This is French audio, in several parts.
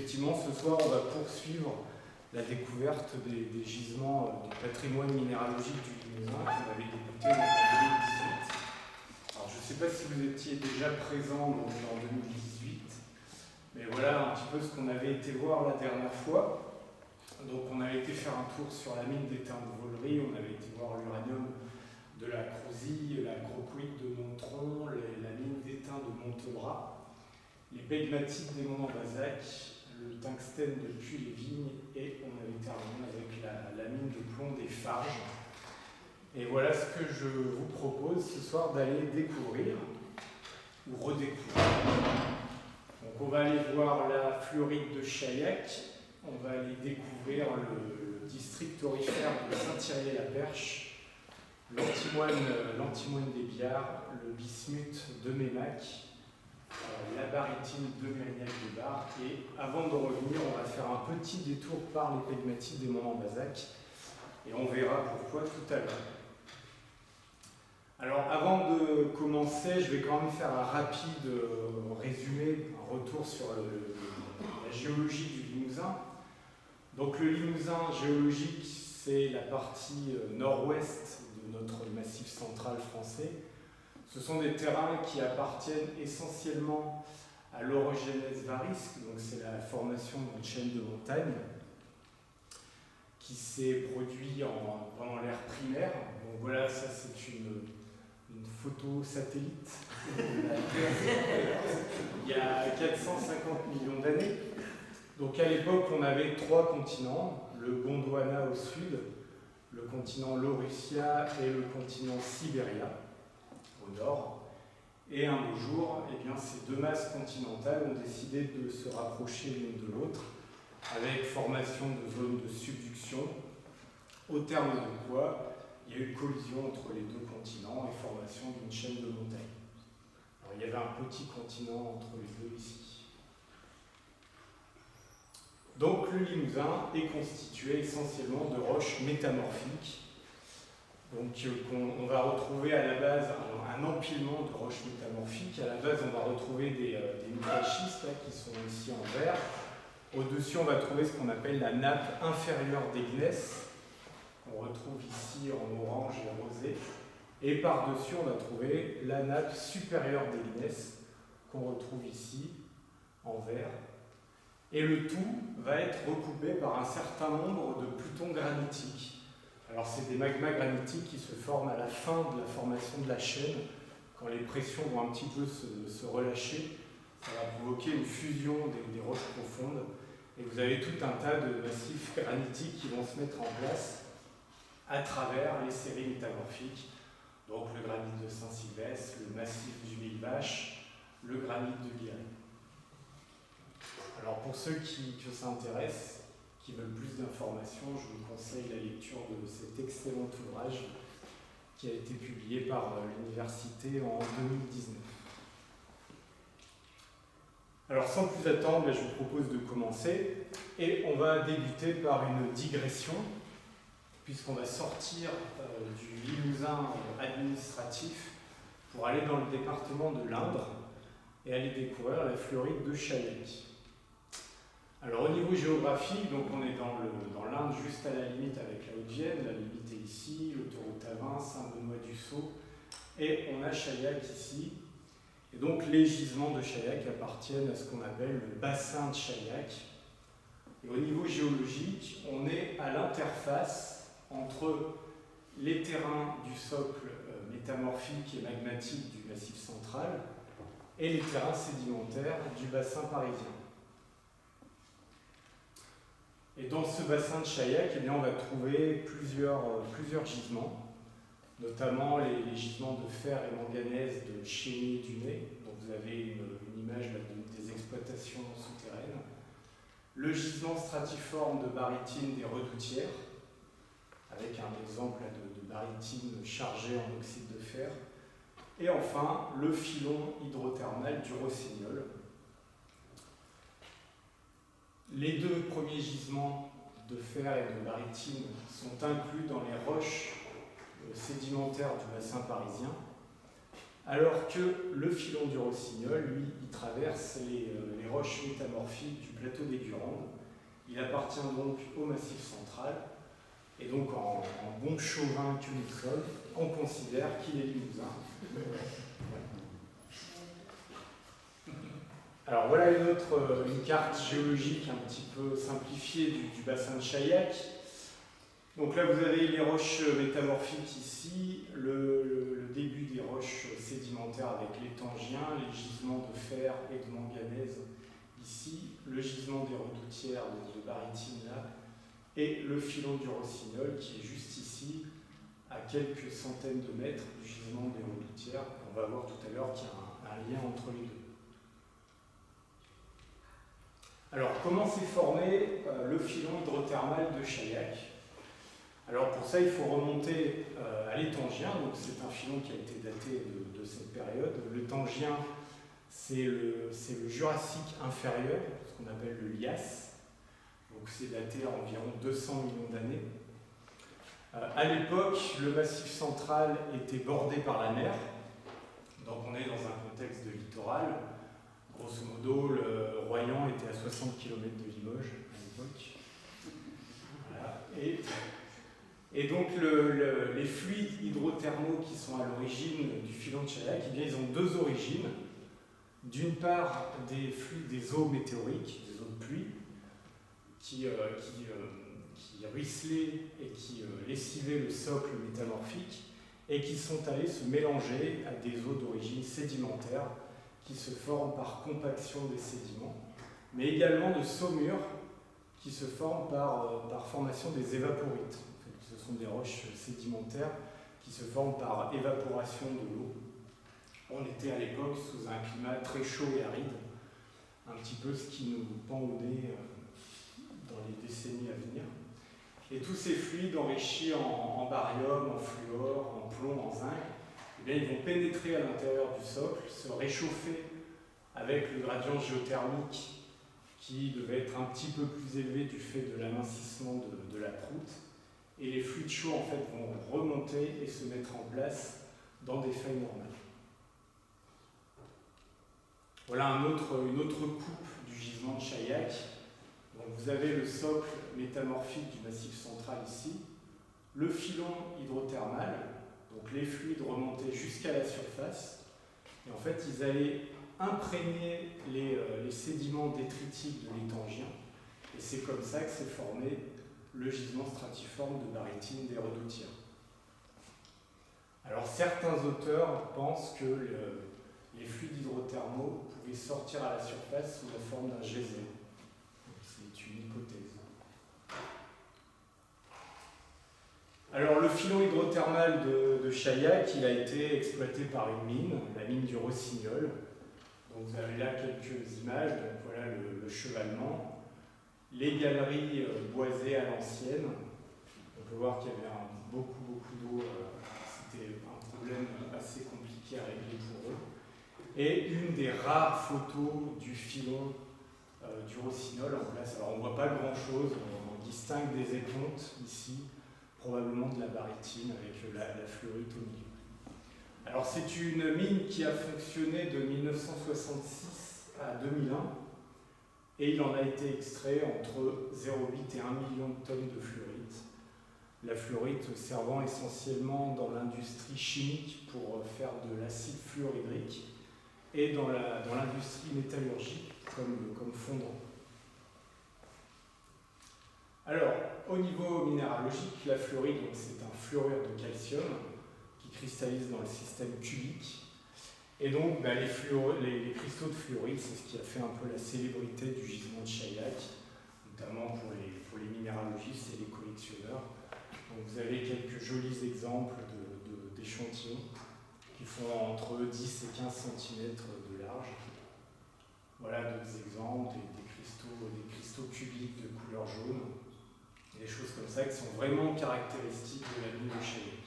effectivement, ce soir, on va poursuivre la découverte des gisements du patrimoine minéralogique du Limousin qu'on avait débuté en 2018. Alors, je ne sais pas si vous étiez déjà présent en 2018, mais voilà un petit peu ce qu'on avait été voir la dernière fois. Donc, on avait été faire un tour sur la mine d'étain de Vollery, on avait été voir l'uranium de la Crouzille, la grocoïde de Montron, la mine d'étain de Montebras, les pegmatites des monts en Basac, le tungstène de Puy-les-Vignes, et on avait terminé avec la mine de plomb des Farges. Et voilà ce que je vous propose ce soir d'aller découvrir ou redécouvrir. Donc on va aller voir la fluorite de Chaillac, on va aller découvrir le district aurifère de Saint-Thierry-la-Perche, l'antimoine des Biards, le bismuth de Mémac, la barytine de Mérignac-des-Bars. Et avant de revenir, on va faire un petit détour par les pegmatites des monts en Basac et on verra pourquoi tout à l'heure. Alors avant de commencer, je vais quand même faire un rapide résumé, un retour sur la géologie du Limousin. Donc le Limousin géologique, c'est la partie nord-ouest de notre massif central français. Ce sont des terrains qui appartiennent essentiellement à l'orogenèse varisque, donc c'est la formation d'une chaîne de montagnes qui s'est produite pendant l'ère primaire. Donc voilà, ça c'est une photo satellite de la Terre il y a 450 millions d'années. Donc à l'époque, on avait 3 continents, le Gondwana au sud, le continent Laurussia et le continent Sibéria au nord. Et un beau jour, eh bien, ces 2 masses continentales ont décidé de se rapprocher l'une de l'autre avec formation de zones de subduction, au terme de quoi il y a eu collision entre les 2 continents et formation d'une chaîne de montagnes. Alors, il y avait un petit continent entre les 2 ici. Donc le Limousin est constitué essentiellement de roches métamorphiques. Donc on va retrouver à la base un empilement de roches métamorphiques. À la base, on va retrouver des microschistes qui sont ici en vert. Au-dessus, on va trouver ce qu'on appelle la nappe inférieure des gneiss, qu'on retrouve ici en orange et rosé. Et par-dessus, on va trouver la nappe supérieure des gneiss, qu'on retrouve ici en vert. Et le tout va être recoupé par un certain nombre de plutons granitiques. Alors c'est des magmas granitiques qui se forment à la fin de la formation de la chaîne. Quand les pressions vont un petit peu se relâcher, ça va provoquer une fusion des roches profondes. Et vous avez tout un tas de massifs granitiques qui vont se mettre en place à travers les séries métamorphiques. Donc le granit de Saint-Sylvestre, le massif du Mille-Vaches, le granit de Guéret. Alors pour ceux qui s'intéressent, qui veulent plus d'informations, je vous conseille la lecture de cet excellent ouvrage qui a été publié par l'université en 2019. Alors sans plus attendre, je vous propose de commencer et on va débuter par une digression puisqu'on va sortir du Limousin administratif pour aller dans le département de l'Indre et aller découvrir la fluorite de Chaillac. Alors au niveau géographique, donc on est dans l'Indre, juste à la limite avec la Haute-Vienne, la limite est ici, l'autoroute A20, Saint-Benoît-du-Sault, et on a Chaillac ici. Et donc les gisements de Chaillac appartiennent à ce qu'on appelle le bassin de Chaillac. Et au niveau géologique, on est à l'interface entre les terrains du socle métamorphique et magmatique du massif central et les terrains sédimentaires du bassin parisien. Et dans ce bassin de Chaillac, eh bien, on va trouver plusieurs gisements, notamment les gisements de fer et manganèse de Chénier-du-Nez, dont vous avez une image là, des exploitations souterraines, le gisement stratiforme de barytine des Redoutières, avec un exemple là, de barytine chargée en oxyde de fer, et enfin le filon hydrothermal du Rossignol. Les 2 premiers gisements de fer et de barytine sont inclus dans les roches sédimentaires du bassin parisien, alors que le filon du Rossignol, lui, il traverse les roches roches métamorphiques du plateau des Gurandes. Il appartient donc au Massif central, et donc en bon chauvin que nous sommes, on considère qu'il est limousin. Alors voilà une carte géologique un petit peu simplifiée du bassin de Chaillac. Donc là vous avez les roches métamorphiques ici, le début des roches sédimentaires avec les tangiens, les gisements de fer et de manganèse ici, le gisement des redoutières de barytine là, et le filon du rossignol qui est juste ici, à quelques centaines de mètres du gisement des redoutières. On va voir tout à l'heure qu'il y a un lien entre les deux. Alors, comment s'est formé le filon hydrothermal de Chaillac? Alors, pour ça, il faut remonter à l'étangien. Donc, c'est un filon qui a été daté de cette période. Le tangien, c'est le Jurassique inférieur, ce qu'on appelle le Lias. Donc, c'est daté à environ 200 millions d'années. À l'époque, le Massif central était bordé par la mer. Donc, on est dans un contexte de littoral. Grosso modo, le Royan était à 60 km de Limoges à l'époque. Voilà. Et donc les fluides hydrothermaux qui sont à l'origine du filon de Chaillac, eh bien, ils ont deux origines. D'une part, des fluides des eaux météoriques, des eaux de pluie, qui ruisselaient et qui lessivaient le socle métamorphique et qui sont allés se mélanger à des eaux d'origine sédimentaire qui se forment par compaction des sédiments, mais également de saumures qui se forment par formation des évaporites. En fait, ce sont des roches sédimentaires qui se forment par évaporation de l'eau. On était à l'époque sous un climat très chaud et aride, un petit peu ce qui nous pend au nez dans les décennies à venir. Et tous ces fluides enrichis en barium, en fluor, en plomb, en zinc, eh bien, ils vont pénétrer à l'intérieur du socle, se réchauffer avec le gradient géothermique qui devait être un petit peu plus élevé du fait de l'amincissement de la croûte. Et les fluides chauds en fait, vont remonter et se mettre en place dans des failles normales. Voilà une autre coupe du gisement de Chaillac. Donc vous avez le socle métamorphique du Massif central ici, le filon hydrothermal, donc les fluides remontaient jusqu'à la surface, et en fait ils allaient imprégner les sédiments détritiques de l'étangien, et c'est comme ça que s'est formé le gisement stratiforme de barytine des redoutières. Alors certains auteurs pensent que les fluides hydrothermaux pouvaient sortir à la surface sous la forme d'un geyser. C'est une hypothèse. Alors le filon hydrothermal de Chaillac, il a été exploité par une mine, la mine du Rossignol. Donc vous avez là quelques images, donc voilà le chevalement, les galeries boisées à l'ancienne. On peut voir qu'il y avait beaucoup d'eau, c'était un problème assez compliqué à régler pour eux. Et une des rares photos du filon du Rossignol en place. Alors on ne voit pas grand chose, on distingue des épontes ici, probablement de la barytine avec la fluorite au milieu. Alors c'est une mine qui a fonctionné de 1966 à 2001 et il en a été extrait entre 0,8 et 1 million de tonnes de fluorite. La fluorite servant essentiellement dans l'industrie chimique pour faire de l'acide fluorhydrique et dans l'industrie métallurgique comme fondant. Alors, au niveau minéralogique, la fluorite, c'est un fluorure de calcium qui cristallise dans le système cubique. Et donc, les cristaux de fluorite, c'est ce qui a fait un peu la célébrité du gisement de Chaillac, notamment pour les minéralogistes et les collectionneurs. Donc, vous avez quelques jolis exemples d'échantillons qui font entre 10 et 15 cm de large. Voilà d'autres exemples, des cristaux cubiques de couleur jaune, des choses comme ça qui sont vraiment caractéristiques de la mine de Chaillac.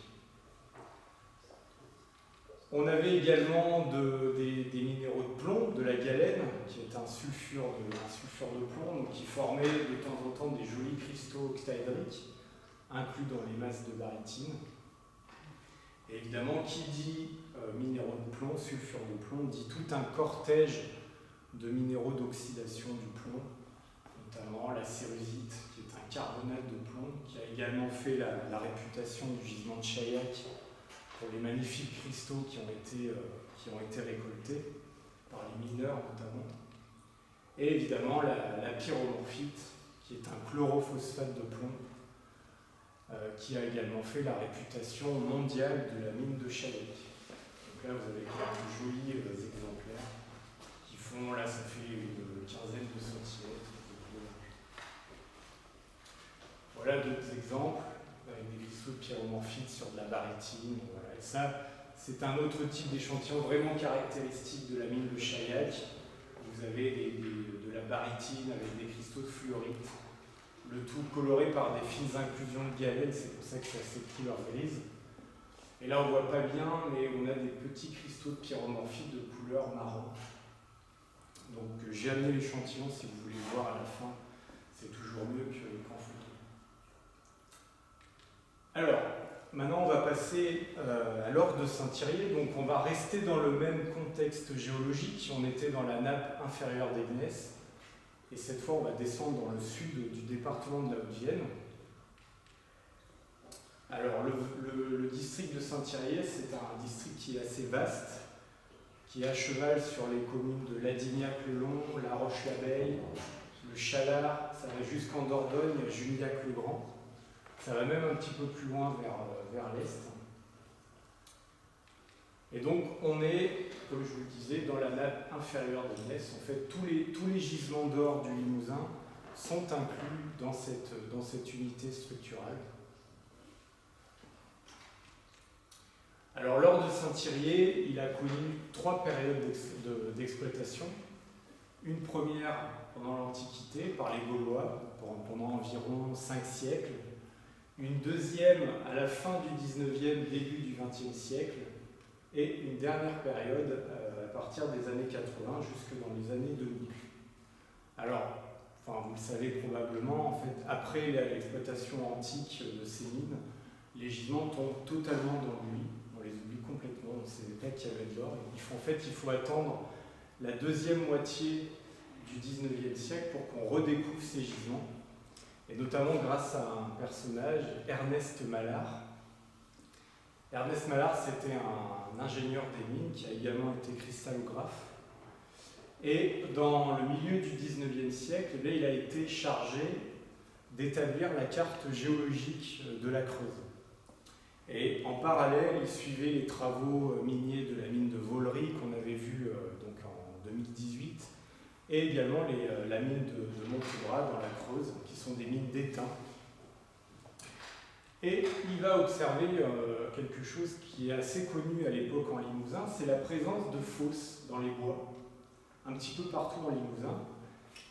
On avait également des minéraux de plomb, de la galène, qui est un sulfure de plomb, donc qui formait de temps en temps des jolis cristaux octaédriques, inclus dans les masses de barytine. Et évidemment, qui dit minéraux de plomb, sulfure de plomb, dit tout un cortège de minéraux d'oxydation cérusite, qui est un carbonate de plomb, qui a également fait la réputation du gisement de Chaillac pour les magnifiques cristaux qui ont été récoltés, par les mineurs notamment. Et évidemment la pyromorphite, qui est un chlorophosphate de plomb, qui a également fait la réputation mondiale de la mine de Chaillac. Donc là, vous avez quelques jolis exemplaires qui font, là, ça fait une quinzaine de centimètres. Voilà d'autres exemples avec des cristaux de pyromorphite sur de la barytine. Voilà. Et ça, c'est un autre type d'échantillon vraiment caractéristique de la mine de Chaillac. Vous avez de la barytine avec des cristaux de fluorite. Le tout coloré par des fines inclusions de galène, c'est pour ça que c'est assez couleur grise. Et là on ne voit pas bien, mais on a des petits cristaux de pyromorphite de couleur marron. Donc j'ai amené l'échantillon, si vous voulez voir à la fin, c'est toujours mieux qu'en photo. Alors, maintenant on va passer à l'orgue de Saint-Thirier, donc on va rester dans le même contexte géologique, on était dans la nappe inférieure des gneiss. Et cette fois, on va descendre dans le sud du département de la Haute-Vienne. Alors, le district de Saint-Thirier, c'est un district qui est assez vaste, qui est à cheval sur les communes de Ladignac-le-Long, La Roche-l'Abeille, le Chalard, ça va jusqu'en Dordogne, Junillac-le-Grand. Ça va même un petit peu plus loin vers l'est. Et donc, on est, comme je vous le disais, dans la nappe inférieure des gneiss. En fait, tous les gisements d'or du Limousin sont inclus dans cette unité structurale. Alors, l'or de Saint-Thirier, il a connu 3 périodes d'exploitation. Une première pendant l'Antiquité, par les Gaulois, pendant environ 5 siècles. Une deuxième à la fin du 19e, début du 20e siècle. Et une dernière période à partir des années 80 jusque dans les années 2000. Alors, vous le savez probablement, en fait, après l'exploitation antique de ces mines, les gisements tombent totalement dans l'oubli. On les oublie complètement, on ne savait pas qu'il y avait de l'or. En fait, il faut attendre la deuxième moitié du 19e siècle pour qu'on redécouvre ces gisements. Et notamment grâce à un personnage, Ernest Mallard. Ernest Mallard, c'était un ingénieur des mines qui a également été cristallographe. Et dans le milieu du 19e siècle, là, il a été chargé d'établir la carte géologique de la Creuse. Et en parallèle, il suivait les travaux miniers de la mine de Vollery qu'on avait vu donc en 2018, et également la mine de Montebras dans la Creuse, qui sont des mines d'étain. Et il va observer quelque chose qui est assez connu à l'époque en Limousin, c'est la présence de fosses dans les bois, un petit peu partout en Limousin,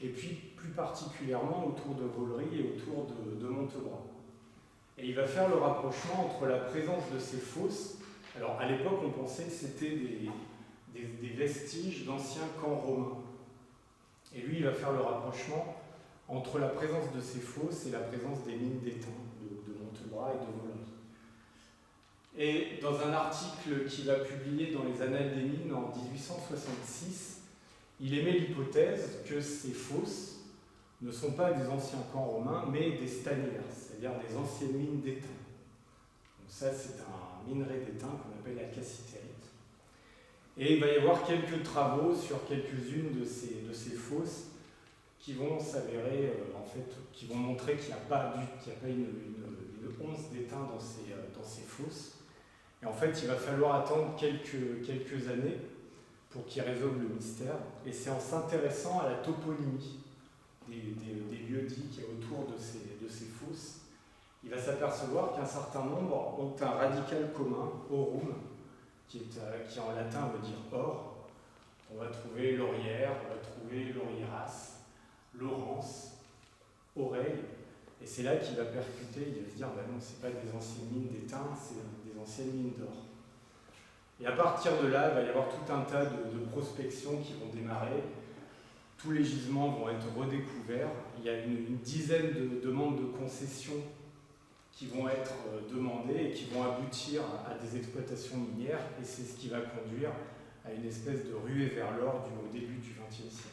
et puis plus particulièrement autour de Vollery et autour de Montebras. Et il va faire le rapprochement entre la présence de ces fosses. Alors à l'époque, on pensait que c'était des vestiges d'anciens camps romains. Et lui, il va faire le rapprochement entre la présence de ces fosses et la présence des mines d'étain de Montebras et de Vollery. Et dans un article qu'il va publier dans les Annales des mines en 1866, il émet l'hypothèse que ces fosses ne sont pas des anciens camps romains, mais des stanières, c'est-à-dire des anciennes mines d'étain. Donc ça, c'est un minerai d'étain qu'on appelle la cassitérite. Et il va y avoir quelques travaux sur quelques-unes de ces fosses qui vont s'avérer, en fait, qui vont montrer qu'il n'y a pas une once d'étain dans ces fosses. Et en fait, il va falloir attendre quelques années pour qu'ils résolvent le mystère. Et c'est en s'intéressant à la toponymie des lieux-dits qui est autour de ces fosses, il va s'apercevoir qu'un certain nombre ont un radical commun, aurum, qui en latin veut dire or. On va trouver laurière, on va trouver laurieras, Laurence, oreille, et c'est là qu'il va percuter, il va se dire non, c'est pas des anciennes mines d'étain, c'est des anciennes mines d'or. Et à partir de là, il va y avoir tout un tas de prospections qui vont démarrer. Tous les gisements vont être redécouverts. Il y a une dizaine de demandes de concessions qui vont être demandées et qui vont aboutir à des exploitations minières, et c'est ce qui va conduire à une espèce de ruée vers l'or au début du XXe siècle.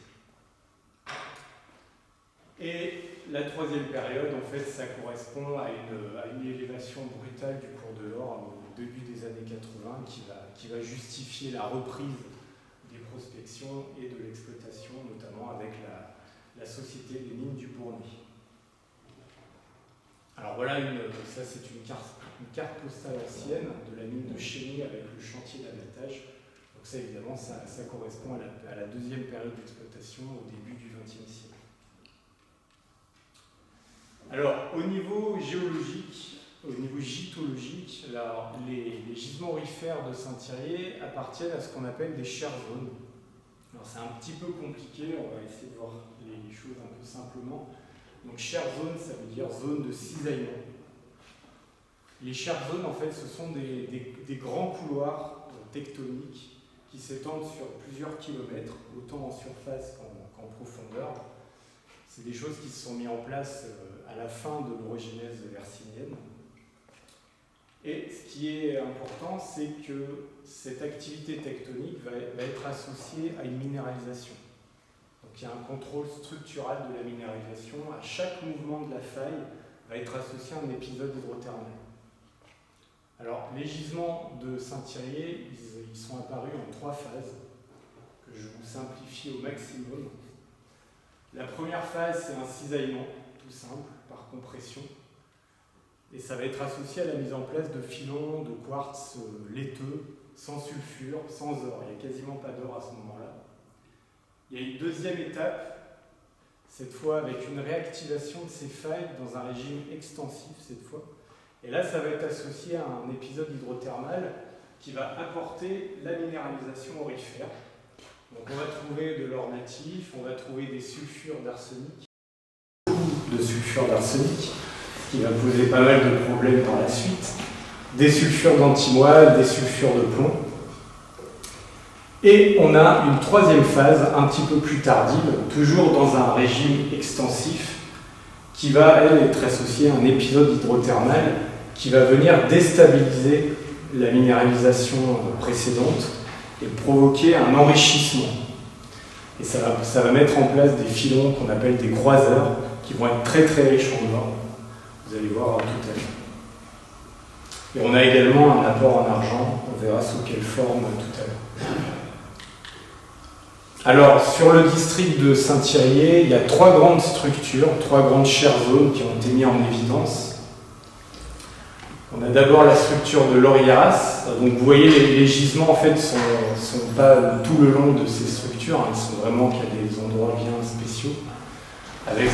Et la troisième période, en fait, ça correspond à une élévation brutale du cours de l'or au début des années 80 qui va justifier la reprise des prospections et de l'exploitation, notamment avec la Société des mines du Bournay. Alors voilà, ça c'est une carte postale ancienne de la mine de Chény avec le chantier d'abattage. Donc ça évidemment, ça correspond à la deuxième période d'exploitation au début du XXe siècle. Alors au niveau géologique, au niveau gitologique, les gisements aurifères de Saint-Thirier appartiennent à ce qu'on appelle des chaires zones. Alors c'est un petit peu compliqué, on va essayer de voir les choses un peu simplement. Donc chaire zone, ça veut dire zone de cisaillement. Les chaires zones, en fait, ce sont des grands couloirs tectoniques qui s'étendent sur plusieurs kilomètres, autant en surface qu'en profondeur. C'est des choses qui se sont mises en place à la fin de l'orogénèse hercynienne. Et ce qui est important, c'est que cette activité tectonique va être associée à une minéralisation. Donc il y a un contrôle structural de la minéralisation. À chaque mouvement de la faille va être associé à un épisode hydrothermal. Alors les gisements de Saint-Thirier, ils sont apparus en 3 phases, que je vous simplifie au maximum. La première phase, c'est un cisaillement, tout simple, par compression. Et ça va être associé à la mise en place de filons de quartz laiteux, sans sulfure, sans or. Il n'y a quasiment pas d'or à ce moment-là. Il y a une deuxième étape, cette fois avec une réactivation de ces failles dans un régime extensif cette fois. Et là, ça va être associé à un épisode hydrothermal qui va apporter la minéralisation aurifère. Donc on va trouver de l'or natif, on va trouver des sulfures d'arsenic, beaucoup de sulfures d'arsenic, ce qui va poser pas mal de problèmes par la suite, des sulfures d'antimoine, des sulfures de plomb. Et on a une troisième phase, un petit peu plus tardive, toujours dans un régime extensif, qui va, elle, être associée à un épisode hydrothermal qui va venir déstabiliser la minéralisation précédente et provoquer un enrichissement. Et ça va mettre en place des filons qu'on appelle des croiseurs, qui vont être très très riches en or. Vous allez voir tout à l'heure. Et on a également un apport en argent, on verra sous quelle forme tout à l'heure. Alors, sur le district de Saint-Thirier, il y a 3 grandes structures, 3 grandes chaires zones qui ont été mises en évidence. On a d'abord la structure de l'Orieras. Donc vous voyez, les gisements en fait sont pas tout le long de ces structures, hein. Ils sont vraiment qu'il y a des endroits bien spéciaux, avec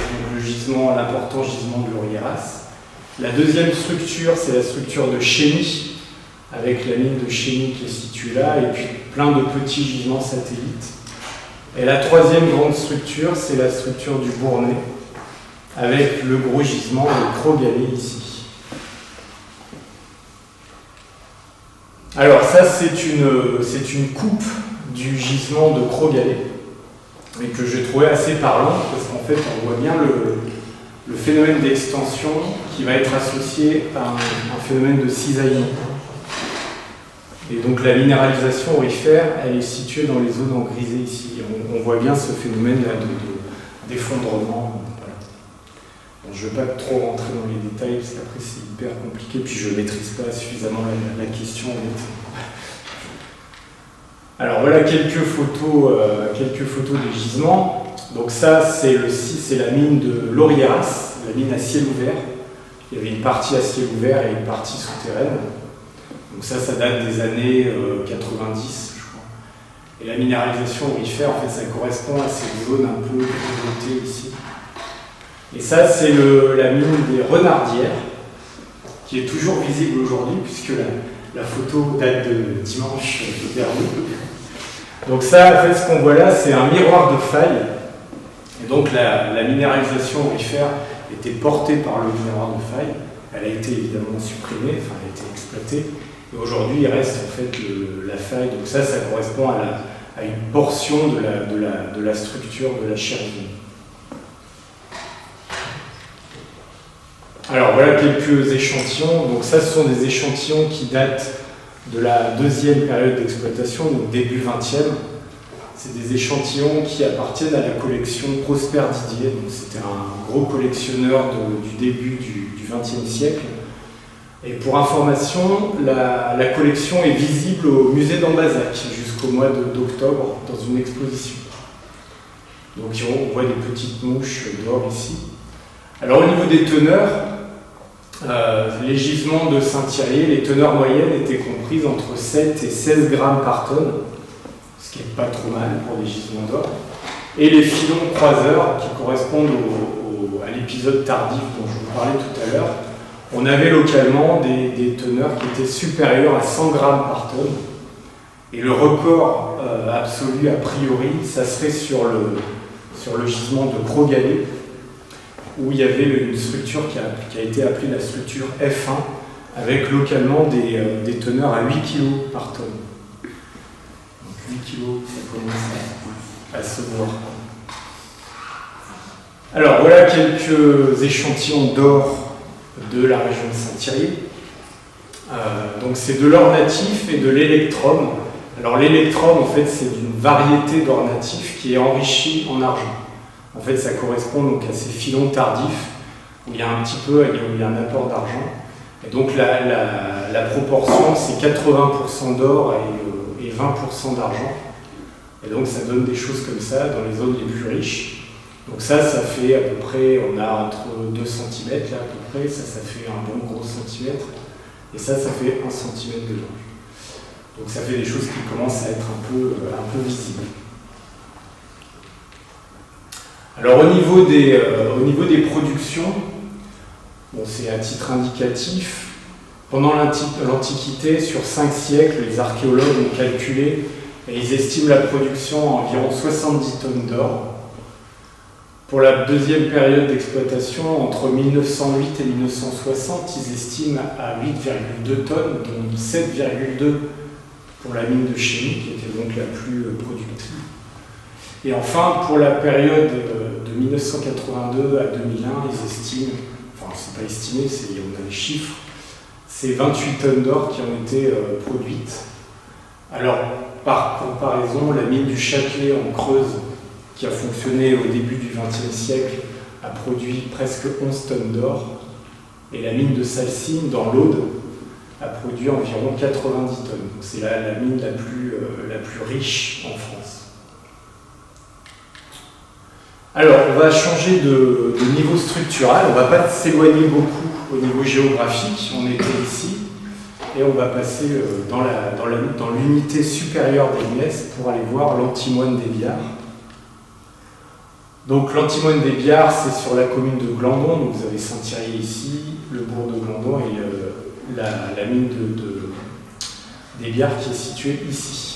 l'important gisement de l'Orieras. La deuxième structure, c'est la structure de Chény, avec la mine de Chény qui est située là, et puis plein de petits gisements satellites. Et la troisième grande structure, c'est la structure du Bournay, avec le gros gisement de Crot-Gallet ici. Alors ça, c'est une coupe du gisement de Crot-Gallet, et que j'ai trouvé assez parlant, parce qu'en fait, on voit bien le phénomène d'extension qui va être associé à un phénomène de cisaillement. Et donc la minéralisation aurifère, elle est située dans les zones en grisé ici. On voit bien ce phénomène-là d'effondrement. Voilà. Bon, je ne vais pas trop rentrer dans les détails, parce qu'après c'est hyper compliqué, puis je ne maîtrise pas suffisamment la question. Alors voilà quelques photos des gisements. Donc ça, c'est la mine de l'Orieras, la mine à ciel ouvert. Il y avait une partie à ciel ouvert et une partie souterraine. Donc ça date des années 90, je crois. Et la minéralisation aurifère, en fait, ça correspond à ces zones un peu développées ici. Et ça, c'est la mine des Renardières, qui est toujours visible aujourd'hui, puisque la photo date de dimanche dernier. Donc ça, en fait, ce qu'on voit là, c'est un miroir de faille. Et donc la minéralisation aurifère était portée par le miroir de faille. Elle a été évidemment supprimée, enfin elle a été exploitée. Et aujourd'hui, il reste en fait la faille. Donc ça correspond à une portion de la structure de la chaire zone. Alors voilà quelques échantillons. Donc ça, ce sont des échantillons qui datent de la deuxième période d'exploitation, donc début 20e. C'est des échantillons qui appartiennent à la collection Prosper Didier. C'était un gros collectionneur du début du XXe siècle. Et pour information, la collection est visible au musée d'Ambazac jusqu'au mois d'octobre dans une exposition. Donc on voit des petites mouches d'or ici. Alors au niveau des teneurs, les gisements de Saint-Thierry, les teneurs moyennes étaient comprises entre 7 et 16 grammes par tonne, ce qui n'est pas trop mal pour des gisements d'or. Et les filons croiseurs, qui correspondent à l'épisode tardif dont je vous parlais tout à l'heure, on avait localement des teneurs qui étaient supérieures à 100 grammes par tonne. Et le record absolu, a priori, ça serait sur le gisement de Gros-Gallet, où il y avait une structure qui a été appelée la structure F1, avec localement des teneurs à 8 kg par tonne. Donc 8 kg, ça commence à se voir. Alors voilà quelques échantillons d'or de la région de Saint-Thierry. Donc c'est de l'or natif et de l'électrum. Alors l'électrum, en fait, c'est une variété d'or natif qui est enrichi en argent. En fait, ça correspond donc à ces filons tardifs où il y a un petit peu, où il y a un apport d'argent. Et donc la proportion, c'est 80% d'or et 20% d'argent. Et donc ça donne des choses comme ça dans les zones les plus riches. Donc ça fait à peu près, on a entre 2 cm là à peu près, ça fait un bon gros centimètre. Et ça fait 1 cm de large. Donc ça fait des choses qui commencent à être un peu visibles. Alors au niveau des productions, bon, c'est à titre indicatif, pendant l'Antiquité, sur 5 siècles, les archéologues ont calculé et ils estiment la production à environ 70 tonnes d'or. Pour la deuxième période d'exploitation, entre 1908 et 1960, ils estiment à 8,2 tonnes, dont 7,2 pour la mine de Chény, qui était donc la plus productive. Et enfin, pour la période de 1982 à 2001, ils estiment, enfin c'est pas estimé, on a les chiffres, c'est 28 tonnes d'or qui ont été produites. Alors, par comparaison, la mine du Châtelet en Creuse, qui a fonctionné au début du XXe siècle, a produit presque 11 tonnes d'or, et la mine de Salsigne, dans l'Aude, a produit environ 90 tonnes. C'est la mine la plus riche en France. Alors, on va changer de niveau structural, on ne va pas s'éloigner beaucoup au niveau géographique, on était ici, et on va passer dans l'unité supérieure d'Agnès pour aller voir l'antimoine des Biards. Donc l'antimoine des Biards, c'est sur la commune de Glandon, donc vous avez Saint-Thierry ici, le bourg de Glandon et la mine des Biards qui est située ici.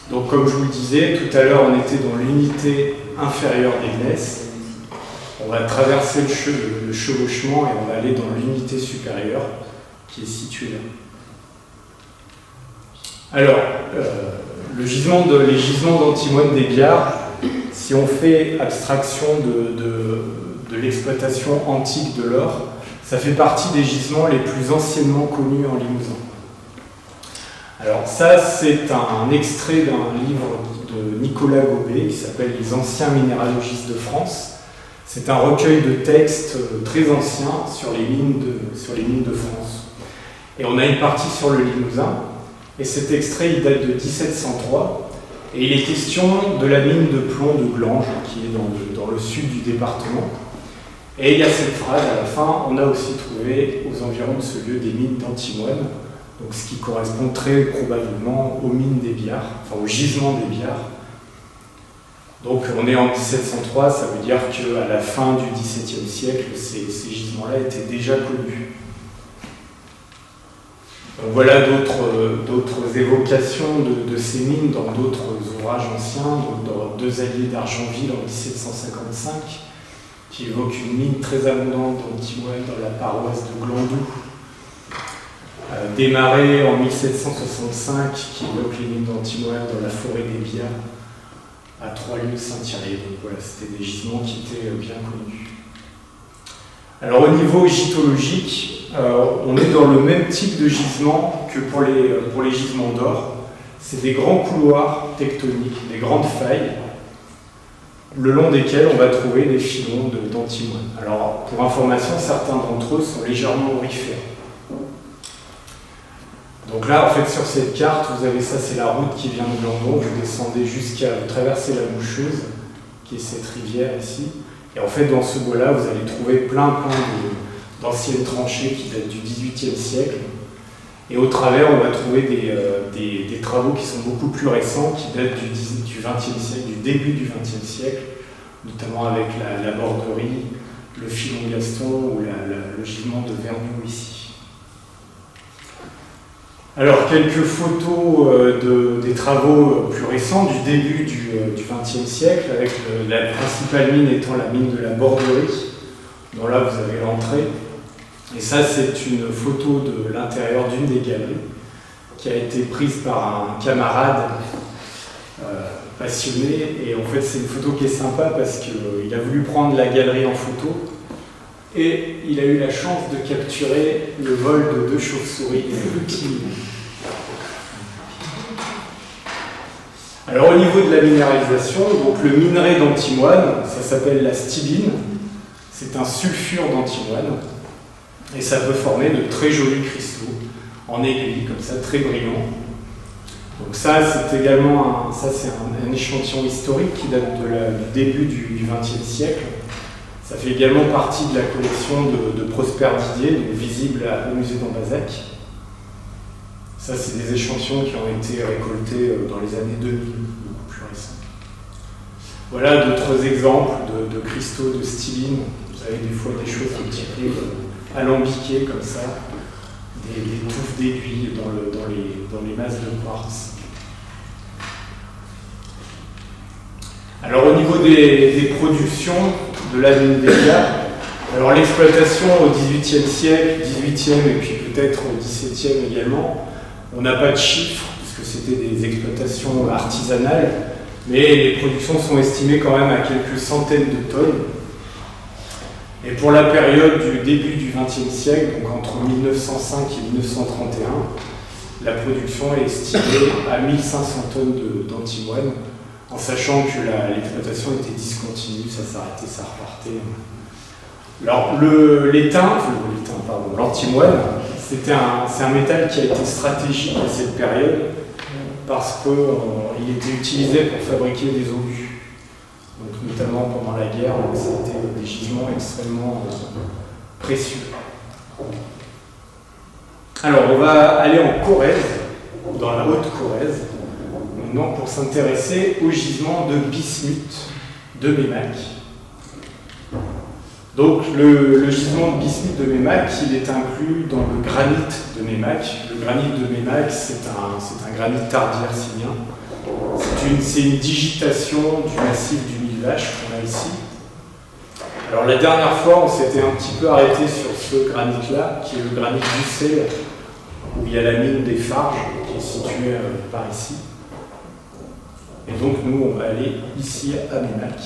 Donc comme je vous le disais, tout à l'heure on était dans l'unité inférieure d'Agnès. On va traverser le chevauchement et on va aller dans l'unité supérieure qui est située là. Alors, les gisements d'antimoine des Biards, si on fait abstraction de l'exploitation antique de l'or, ça fait partie des gisements les plus anciennement connus en Limousin. Alors ça, c'est un extrait d'un livre de Nicolas Gobet qui s'appelle « Les anciens minéralogistes de France ». C'est un recueil de textes très anciens sur les mines de France. Et on a une partie sur le Limousin. Et cet extrait, il date de 1703, et il est question de la mine de plomb de Glanges, qui est dans le sud du département. Et il y a cette phrase à la fin, on a aussi trouvé aux environs de ce lieu des mines d'antimoine, donc ce qui correspond très probablement aux mines des Biards, enfin au gisement des Biards. Donc on est en 1703, ça veut dire qu'à la fin du XVIIe siècle, ces gisements-là étaient déjà connus. Donc voilà d'autres évocations de ces mines dans d'autres ouvrages anciens, donc dans Deux alliés d'Argentville en 1755, qui évoque une mine très abondante d'antimoine dans la paroisse de Glandou. Desmarais en 1765, qui évoque les mines d'antimoine dans la forêt des Biards, à 3 lieues de Saint-Thierry. Donc voilà, c'était des gisements qui étaient bien connus. Alors au niveau gitologique, on est dans le même type de gisement que pour les gisements d'or. c'est des grands couloirs tectoniques, des grandes failles, le long desquels on va trouver des filons d'antimoine. Alors, pour information, certains d'entre eux sont légèrement aurifères. Donc là, en fait, sur cette carte, vous avez ça, c'est la route qui vient de Glandon. Vous descendez vous traversez la Boucheuse, qui est cette rivière ici. Et en fait, dans ce bois-là, vous allez trouver plein d'anciennes tranchées qui datent du XVIIIe siècle. Et au travers, on va trouver des travaux qui sont beaucoup plus récents, qui datent du XXe siècle, du début du XXe siècle, notamment avec la borderie, le filon Gaston ou le gisement de Vernou ici. Alors, quelques photos des travaux plus récents du début du XXe siècle, avec la principale mine étant la mine de la Borderie, dont là vous avez l'entrée. Et ça, c'est une photo de l'intérieur d'une des galeries, qui a été prise par un camarade passionné. Et en fait, c'est une photo qui est sympa parce qu'il a voulu prendre la galerie en photo. Et il a eu la chance de capturer le vol de 2 chauves-souris qui... Alors au niveau de la minéralisation, donc le minerai d'antimoine, ça s'appelle la stibine, c'est un sulfure d'antimoine, et ça peut former de très jolis cristaux en aiguille, comme ça, très brillants. Donc ça, c'est également un échantillon historique qui date du début du XXe siècle. Ça fait également partie de la collection de Prosper Didier, donc visible au musée d'Ambazac. Ça, c'est des échantillons qui ont été récoltés dans les années 2000, beaucoup plus récents. Voilà d'autres exemples de cristaux de stibine. Vous avez des fois des choses un petit peu alambiquées comme ça, des touffes d'aiguilles dans les masses de quartz. Alors au niveau des productions de la mine d'Elia, alors l'exploitation au XVIIIe siècle, XVIIIe et puis peut-être au XVIIe également, on n'a pas de chiffres, puisque c'était des exploitations artisanales, mais les productions sont estimées quand même à quelques centaines de tonnes. Et pour la période du début du XXe siècle, donc entre 1905 et 1931, la production est estimée à 1500 tonnes d'antimoine, en sachant que l'exploitation était discontinue, ça s'arrêtait, ça repartait. Alors l'antimoine, c'est un métal qui a été stratégique à cette période parce qu'il était utilisé pour fabriquer des obus. Donc, notamment pendant la guerre, c'était des gisements extrêmement précieux. Alors, on va aller en Corrèze, dans la Haute-Corrèze, maintenant pour s'intéresser au gisement de bismuth de Meymac. Donc le gisement de bismuth de Meymac, il est inclus dans le granit de Meymac. Le granit de Meymac, c'est un granit tardière-silien. C'est une digitation du massif du Mille Vaches qu'on a ici. Alors la dernière fois, on s'était un petit peu arrêté sur ce granit-là, qui est le granit d'Ussel, où il y a la mine des Farges, qui est située par ici. Et donc nous, on va aller ici à Meymac.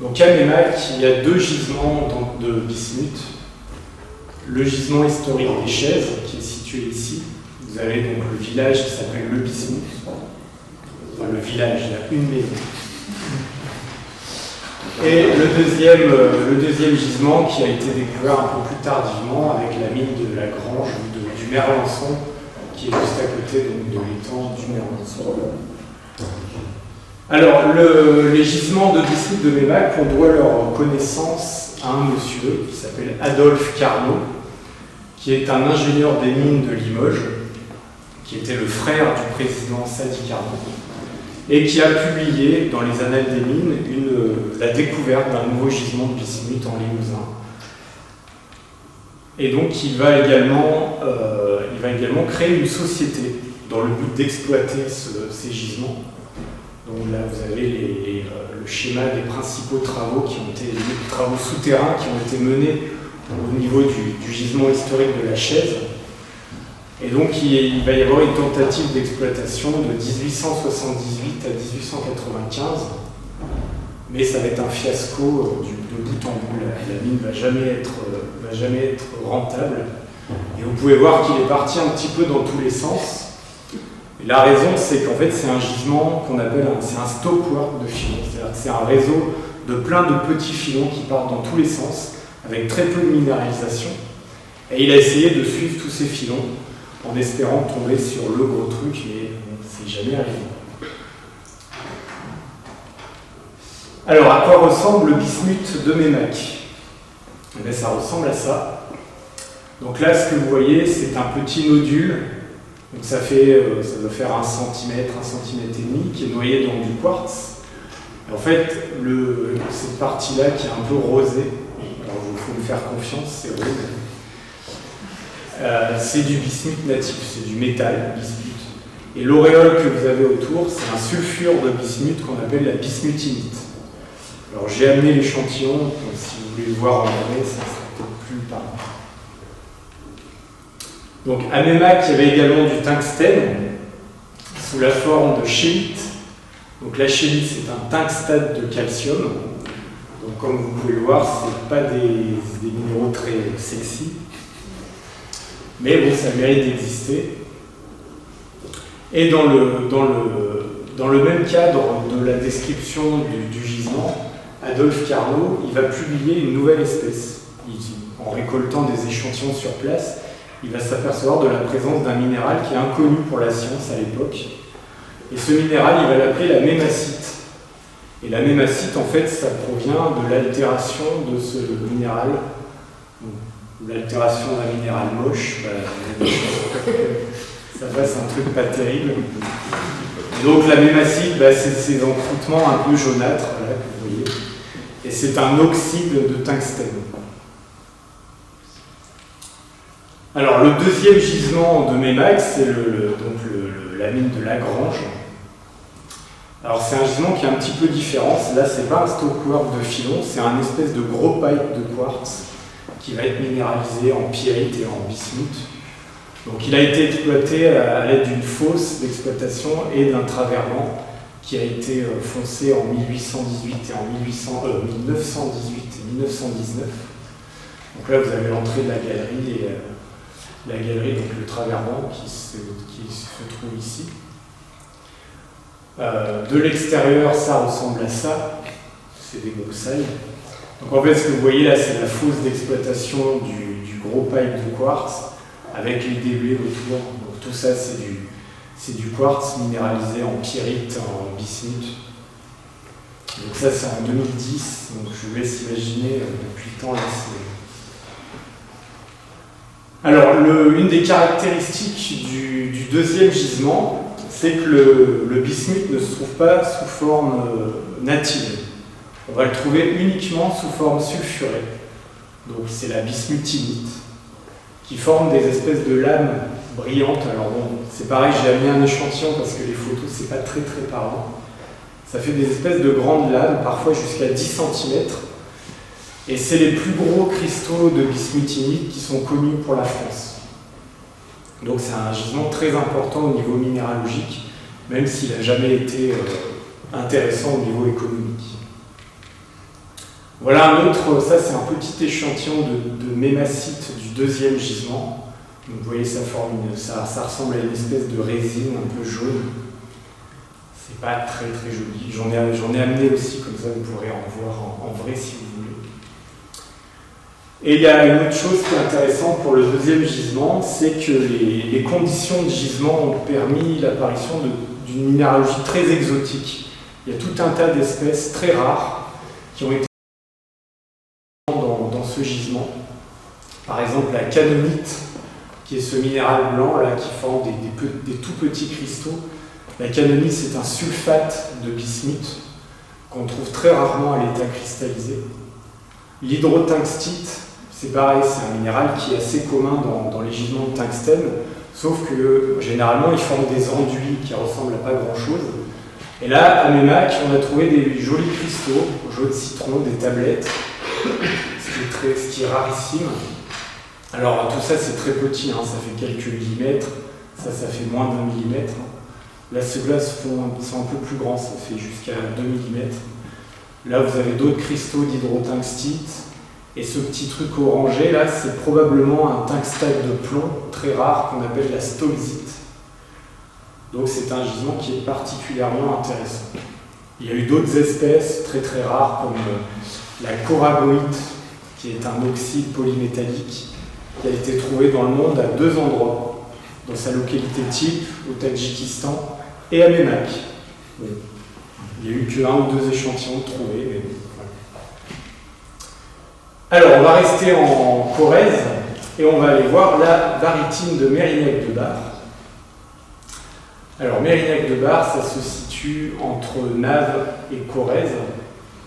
Donc à Meymac, il y a 2 gisements de bismuth. Le gisement historique des Chaises, qui est situé ici. Vous avez donc le village qui s'appelle le Bismuth. Enfin, le village, il y a une maison. Et le deuxième gisement qui a été découvert un peu plus tardivement avec la mine de la Grange du Merlançon, qui est juste à côté de l'étang du Merlançon. Alors, les gisements de bismuth de Meymac, on doit leur connaissance à un monsieur qui s'appelle Adolphe Carnot, qui est un ingénieur des mines de Limoges, qui était le frère du président Sadi Carnot, et qui a publié dans les Annales des mines la découverte d'un nouveau gisement de bismuth en Limousin. Et donc, il va également créer une société dans le but d'exploiter ces gisements. Donc là, vous avez le schéma des principaux travaux les travaux souterrains qui ont été menés au niveau du gisement historique de la Chaise. Et donc, il va y avoir une tentative d'exploitation de 1878 à 1895, mais ça va être un fiasco de bout en bout. La mine ne va jamais être rentable. Et vous pouvez voir qu'il est parti un petit peu dans tous les sens. Et la raison, c'est qu'en fait, c'est un gisement qu'on appelle c'est un stockwork de filons. C'est-à-dire que c'est un réseau de plein de petits filons qui partent dans tous les sens, avec très peu de minéralisation. Et il a essayé de suivre tous ces filons en espérant tomber sur le gros truc, mais c'est jamais arrivé. Alors, à quoi ressemble le bismuth de Meymac? Eh bien, ça ressemble à ça. Donc là, ce que vous voyez, c'est un petit nodule. Donc ça doit faire 1 cm, 1 cm et demi, qui est noyé dans du quartz. Et en fait, cette partie-là qui est un peu rosée, alors il faut me faire confiance, c'est rose. C'est du bismuth natif, c'est du métal, bismuth. Et l'auréole que vous avez autour, c'est un sulfure de bismuth qu'on appelle la bismuthinite. Alors j'ai amené l'échantillon, donc si vous voulez le voir en vrai, ça sera peut-être plus parlant. Donc à Meymac, il y avait également du tungstène sous la forme de schélite. Donc la schélite, c'est un tungstate de calcium. Donc comme vous pouvez le voir, ce n'est pas des minéraux très sexy. Mais bon, ça mérite d'exister. Et dans le même cadre de la description du gisement, Adolphe Carnot, il va publier une nouvelle espèce. En récoltant des échantillons sur place, il va s'apercevoir de la présence d'un minéral qui est inconnu pour la science à l'époque. Et ce minéral, il va l'appeler la mémacite. Et la mémacite, en fait, ça provient de l'altération de ce minéral. L'altération d'un minéral moche, ça fasse un truc pas terrible. Et donc la mémacite, c'est ces encroûtements un peu jaunâtres, là, que vous voyez. Et c'est un oxyde de tungstène. Alors le deuxième gisement de Meymac, c'est la mine de Lagrange. Alors c'est un gisement qui est un petit peu différent. Là, c'est pas un stockwork de filons, c'est un espèce de gros pipe de quartz qui va être minéralisé en pyrite et en bismuth. Donc il a été exploité à l'aide d'une fosse d'exploitation et d'un traversement qui a été foncé en 1818 et en 1918 et 1919. Donc là vous avez l'entrée de la galerie et donc le traversement qui se trouve ici. De l'extérieur, ça ressemble à ça, c'est des broussailles. Donc en fait, ce que vous voyez là, c'est la fosse d'exploitation du gros pipe de quartz avec les débris autour. Donc tout ça, c'est du quartz minéralisé en pyrite, en bismuth. Donc ça, c'est en 2010. Donc je vous laisse imaginer depuis le temps là. Alors, une des caractéristiques du deuxième gisement, c'est que le bismuth ne se trouve pas sous forme native. On va le trouver uniquement sous forme sulfurée. Donc c'est la bismuthinite, qui forme des espèces de lames brillantes. Alors bon, c'est pareil, j'ai amené un échantillon parce que les photos, c'est pas très très parlant. Ça fait des espèces de grandes lames, parfois jusqu'à 10 cm. Et c'est les plus gros cristaux de bismuthinite qui sont connus pour la France. Donc c'est un gisement très important au niveau minéralogique, même s'il n'a jamais été intéressant au niveau économique. Voilà un autre, ça c'est un petit échantillon de mémacite du deuxième gisement. Donc vous voyez, ça ressemble à une espèce de résine un peu jaune. C'est pas très très joli. J'en ai amené aussi, comme ça vous pourrez en voir en vrai si vous voulez. Et il y a une autre chose qui est intéressante pour le deuxième gisement, c'est que les conditions de gisement ont permis l'apparition d'une minéralogie très exotique. Il y a tout un tas d'espèces très rares qui ont été dans ce gisement. Par exemple, la cannonite, qui est ce minéral blanc là, qui forme des tout petits cristaux. La cannonite, c'est un sulfate de bismuth qu'on trouve très rarement à l'état cristallisé. L'hydrotungstite, c'est pareil, c'est un minéral qui est assez commun dans les gisements de tungstène, sauf que généralement, ils forment des enduits qui ressemblent à pas grand-chose. Et là, à Meymac, on a trouvé des jolis cristaux, jaune citron, des tablettes, ce qui est rarissime. Alors tout ça c'est très petit, ça fait quelques millimètres, ça fait moins d'1 millimètre. Là ceux-là sont un peu plus grands, ça fait jusqu'à 2 millimètres. Là vous avez d'autres cristaux d'hydrotungstite, et ce petit truc orangé là c'est probablement un tungstate de plomb très rare qu'on appelle la stolzite. Donc c'est un gisement qui est particulièrement intéressant. Il y a eu d'autres espèces très très rares comme la coragoïte, qui est un oxyde polymétallique qui a été trouvé dans le monde à 2 endroits, dans sa localité type, au Tadjikistan, et à Ménac. Bon. Il n'y a eu que 1 ou 2 échantillons trouvés. Mais voilà. Alors, on va rester en Corrèze et on va aller voir la barytine de Mérignac-de-Bar. Alors, Mérignac-de-Bar, ça se situe entre Naves et Corrèze,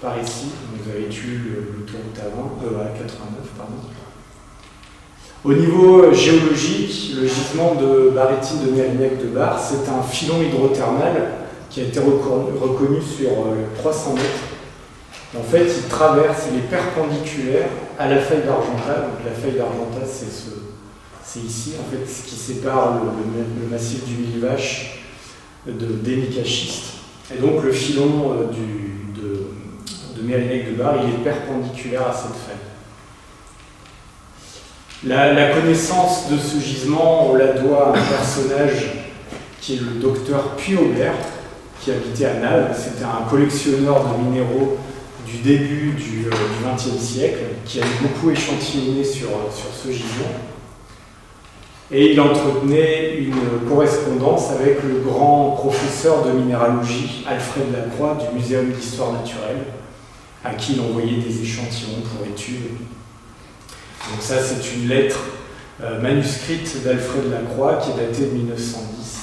par ici. Vous avez eu l'autoroute à 89, pardon. Au niveau géologique, le gisement de barytine de Mérignac-de-Bar, c'est un filon hydrothermal qui a été reconnu sur 300 mètres. En fait, il traverse, il est perpendiculaire à la faille d'Argentat. Donc la faille d'Argentat, c'est ici, en fait, ce qui sépare le massif du Mille Vaches des micaschistes. Et donc le filon de Mérignac-de-Bar, il est perpendiculaire à cette faille. La connaissance de ce gisement, on la doit à un personnage qui est le docteur Puy-Aubert, qui habitait à Naves. C'était un collectionneur de minéraux du début du XXe siècle, qui a beaucoup échantillonné sur ce gisement. Et il entretenait une correspondance avec le grand professeur de minéralogie, Alfred Lacroix, du Muséum d'histoire naturelle, à qui il envoyait des échantillons pour études. Donc ça, c'est une lettre manuscrite d'Alfred Lacroix qui est datée de 1910,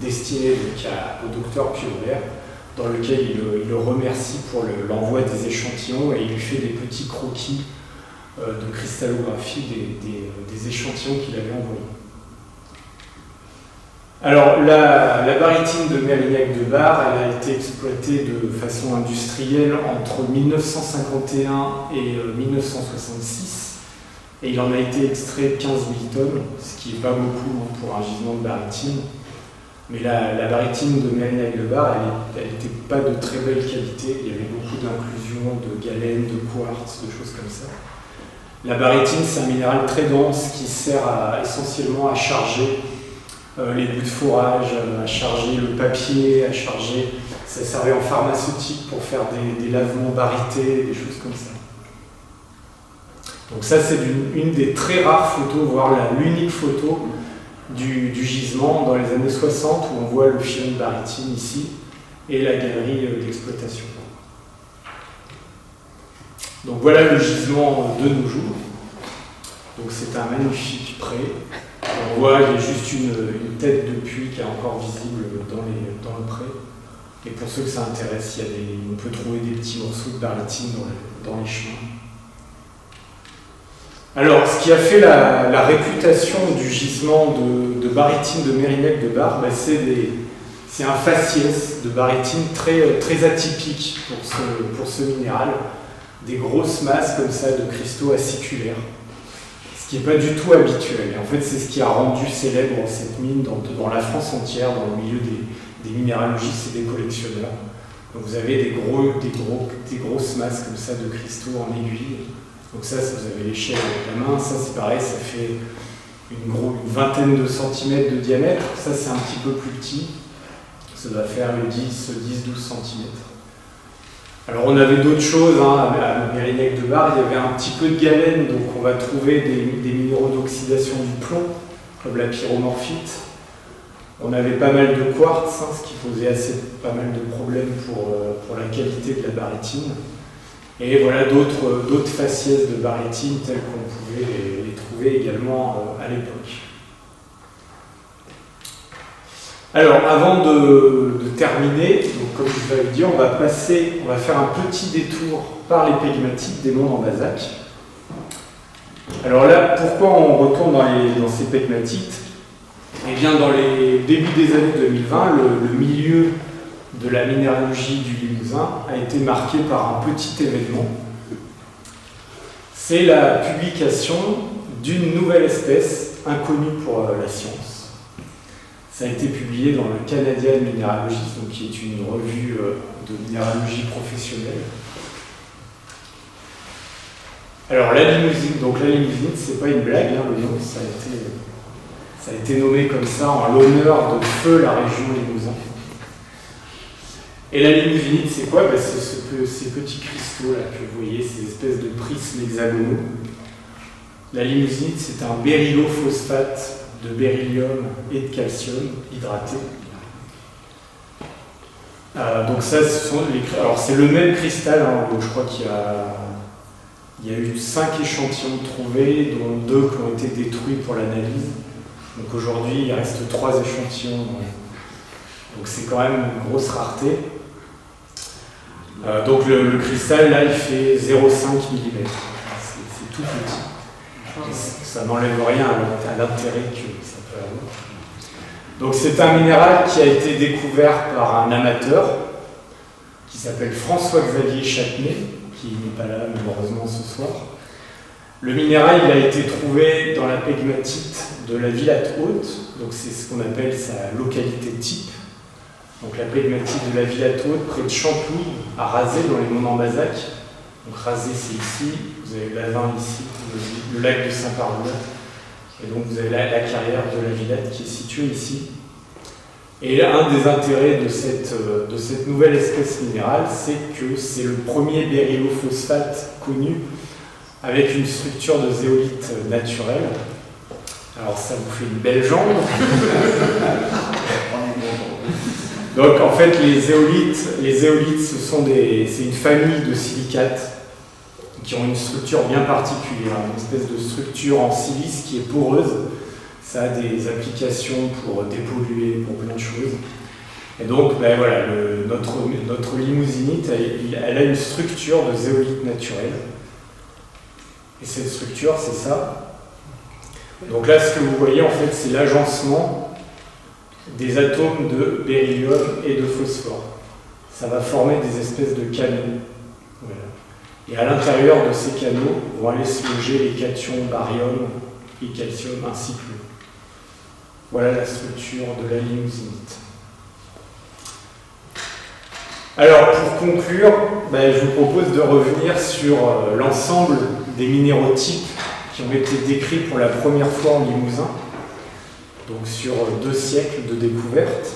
destinée donc au docteur Puy-Aubert, dans lequel il le remercie pour l'envoi des échantillons et il lui fait des petits croquis de cristallographie des échantillons qu'il avait envoyés. Alors, la barytine de Mérignac-de-Bar, elle a été exploitée de façon industrielle entre 1951 et 1966. Et il en a été extrait 15 000 tonnes, ce qui n'est pas beaucoup pour un gisement de barytine. Mais la barytine de Mérignac-de-Bar, elle n'était pas de très belle qualité. Il y avait beaucoup d'inclusions de galène, de quartz, de choses comme ça. La barytine, c'est un minéral très dense qui sert essentiellement à charger les bouts de fourrage, à charger le papier, à charger... Ça servait en pharmaceutique pour faire des lavements barytés, des choses comme ça. Donc ça, c'est une des très rares photos, voire l'unique photo du gisement dans les années 60, où on voit le filon de barytine ici, et la galerie d'exploitation. Donc voilà le gisement de nos jours. Donc c'est un magnifique pré. On voit, il y a juste une tête de puits qui est encore visible dans le pré. Et pour ceux que ça intéresse, on peut trouver des petits morceaux de barytine dans les chemins. Alors, ce qui a fait la réputation du gisement de barytine de Mérignac-de-Bar, c'est un faciès de barytine très, très atypique pour ce minéral. Des grosses masses comme ça de cristaux aciculaires, ce qui n'est pas du tout habituel. Et en fait, c'est ce qui a rendu célèbre cette mine dans la France entière, dans le milieu des minéralogistes et des collectionneurs. Donc vous avez des grosses masses comme ça de cristaux en aiguille. Donc ça vous avez l'échelle avec la main. Ça, c'est pareil, ça fait une vingtaine de centimètres de diamètre. Ça, c'est un petit peu plus petit. Ça doit faire 10-12 centimètres. Alors on avait d'autres choses, à Mérignac-de-Bar, il y avait un petit peu de galène, donc on va trouver des minéraux d'oxydation du plomb, comme la pyromorphite. On avait pas mal de quartz, ce qui posait pas mal de problèmes pour la qualité de la barytine. Et voilà d'autres faciès de barytine tels qu'on pouvait les trouver également à l'époque. Alors, avant de terminer, donc comme je vous l'avais dit, on va faire un petit détour par les pegmatites des monts en Basac. Alors là, pourquoi on retourne dans ces pegmatites? Eh bien, dans les débuts des années 2020, le milieu de la minéralogie du Limousin a été marqué par un petit événement. C'est la publication d'une nouvelle espèce inconnue pour la science. Ça a été publié dans le Canadian Mineralogist, donc qui est une revue de minéralogie professionnelle. Alors la limousine, c'est pas une blague, le nom, Ça a été nommé comme ça en l'honneur de feu la région Limousin. Et la limousinite, c'est quoi? C'est ces petits cristaux là que vous voyez, ces espèces de prismes hexagonaux. La limousinite, c'est un bérylophosphate de beryllium et de calcium hydraté. Donc ça, alors c'est le même cristal, hein, je crois qu'il y a eu 5 échantillons trouvés, dont 2 qui ont été détruits pour l'analyse. Donc aujourd'hui, il reste 3 échantillons. Donc c'est quand même une grosse rareté. Donc le cristal, là, il fait 0,5 mm. C'est tout petit. Ça n'enlève rien à l'intérêt que ça peut avoir. Donc c'est un minéral qui a été découvert par un amateur qui s'appelle François-Xavier Châtenay, qui n'est pas là malheureusement ce soir. Le minéral, il a été trouvé dans la pegmatite de la Villate Haute, donc c'est ce qu'on appelle sa localité type. Donc la pegmatite de la Villate Haute, près de Champouille, à Razé, dans les monts d'Ambazac. Donc Razé, c'est ici, vous avez Lavin ici, le lac de Saint-Pardoux. Et donc vous avez la carrière de la Villate qui est située ici. Et un des intérêts de cette nouvelle espèce minérale, c'est que c'est le premier bérylophosphate connu avec une structure de zéolite naturelle. Alors ça vous fait une belle jambe. Donc en fait les zéolites c'est une famille de silicates qui ont une structure bien particulière, une espèce de structure en silice qui est poreuse. Ça a des applications pour dépolluer, pour plein de choses. Et donc ben voilà, notre limousinite, elle a une structure de zéolite naturelle. Et cette structure, c'est ça. Donc là, ce que vous voyez, en fait, c'est l'agencement des atomes de beryllium et de phosphore. Ça va former des espèces de canaux. Voilà. Et à l'intérieur de ces canaux vont aller se loger les cations barium et calcium ainsi que l'eau. Voilà la structure de la limousinite. Alors, pour conclure, je vous propose de revenir sur l'ensemble des minéraux-types qui ont été décrits pour la première fois en Limousin, donc sur 2 siècles de découverte.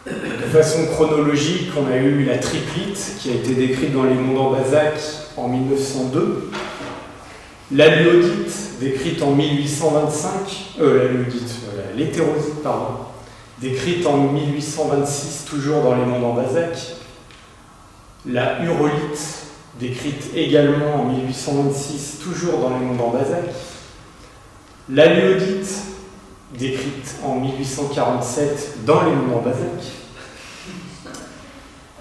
De façon chronologique, on a eu la triplite qui a été décrite dans les monts d'Ambazac en 1902, l'alluodite décrite en 1825, l'hétérosite, pardon, décrite en 1826, toujours dans les monts d'Ambazac, la urolite, décrite également en 1826, toujours dans les monts d'Ambazac, l'alluodite, décrite en 1847 dans les monts d'Ambazac,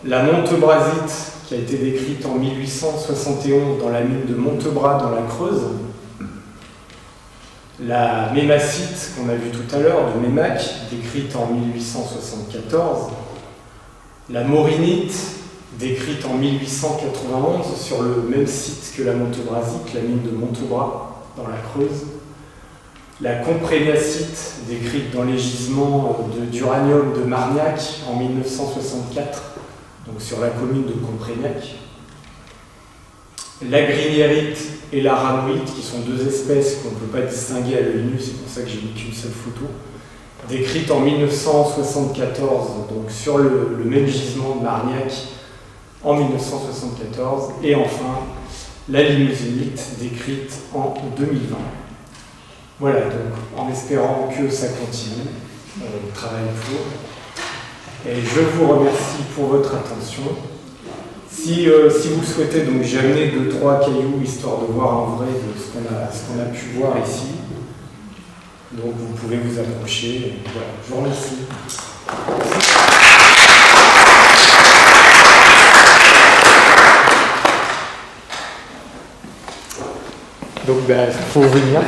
la montebrazite, qui a été décrite en 1871 dans la mine de Montebras dans la Creuse, la mémacite, qu'on a vu tout à l'heure, de Mémac, décrite en 1874, la maurinite, décrite en 1891 sur le même site que la montebrazite, la mine de Montebras dans la Creuse, la comprégnacite, décrite dans les gisements d'uranium de Margnac en 1964, donc sur la commune de Comprégnac, la grignérite et la ranoïte, qui sont 2 espèces qu'on ne peut pas distinguer à l'œil nu, c'est pour ça que j'ai mis qu'une seule photo, décrite en 1974, donc sur le même gisement de Margnac en 1974, et enfin la limousinite, décrite en 2020. Voilà, donc en espérant que ça continue, on travaille pour. Et je vous remercie pour votre attention. Si vous le souhaitez, donc j'ai amené 2-3 cailloux histoire de voir en vrai de ce qu'on a pu voir ici. Donc vous pouvez vous approcher. Voilà, je vous remercie. Donc il faut venir.